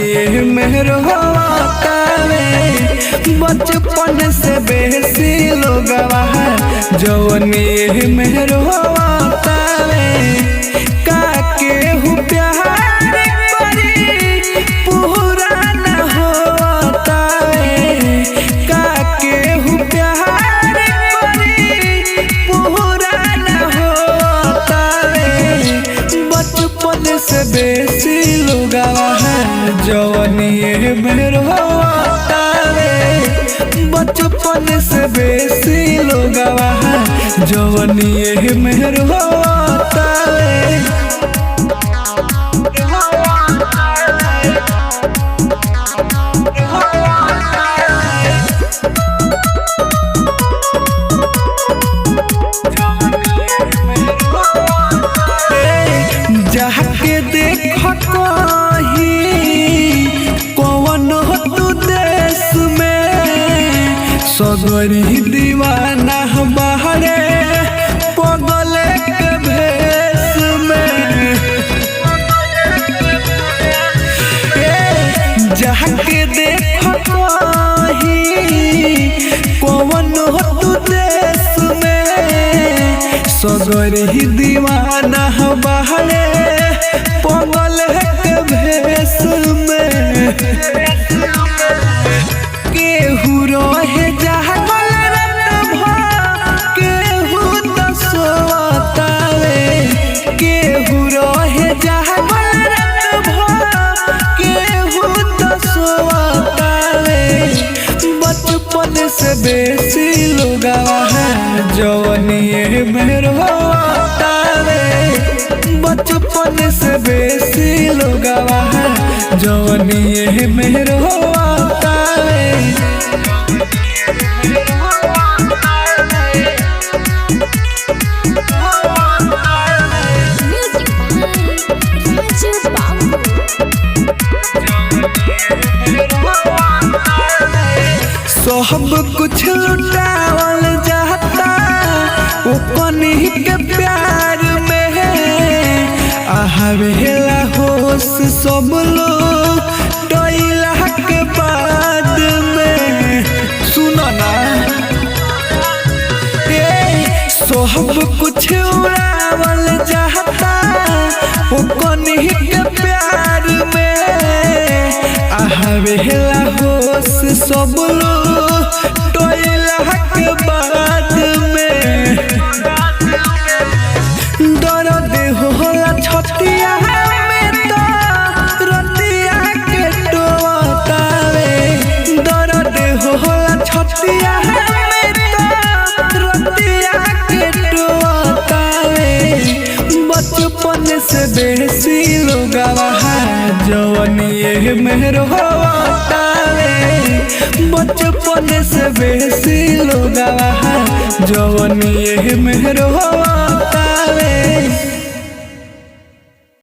जवनिए मेहर होतावे बचपन से बेसी लोगवा जवनिए मेहर होतावे का केहू प्यार करी पूरा न होतावे का केहू प्यार करी पूरा न होतावे बचपन से बेसी लोगवा जवनिए मेहर होतावे बचपन से बेसी लोगवा जवनिए मेहर होतावे। जाके देख कहीं कौन हो तू देश में सगरी दीवाना बहरे पगल के भेष में जाके देख कहीं कौन हो तू देश में सगरी दीवाना बहरे पगल के भेष में केहू रहे जागल रात भर केहू तो सोतावे केहू रहे जागल रात भर केहू तो सोतावे बचपन से बेसी लोगवा जवनिए मेहर होतावे बचपन से बेसी लोगवा जवनिए मेहर होतावे। सब कुछ लुटावल जाता वो कनी के प्यार में आवेला होश सब लोग टोइला के बाद में सुनो ना सब कुछ उड़ावल जाता वो कनी के प्यार में आवेला होश सब लोग टोइला के बाद में दर्द होला छतिया में तो रतिया के टोतावे दर्द होला छतिया में तो रतिया के टोतावे बचपन से बेसी लोगवा जवनिए मेहर होतावे बचपन से बेसी लोगवा जवनिए मेहर होतावे।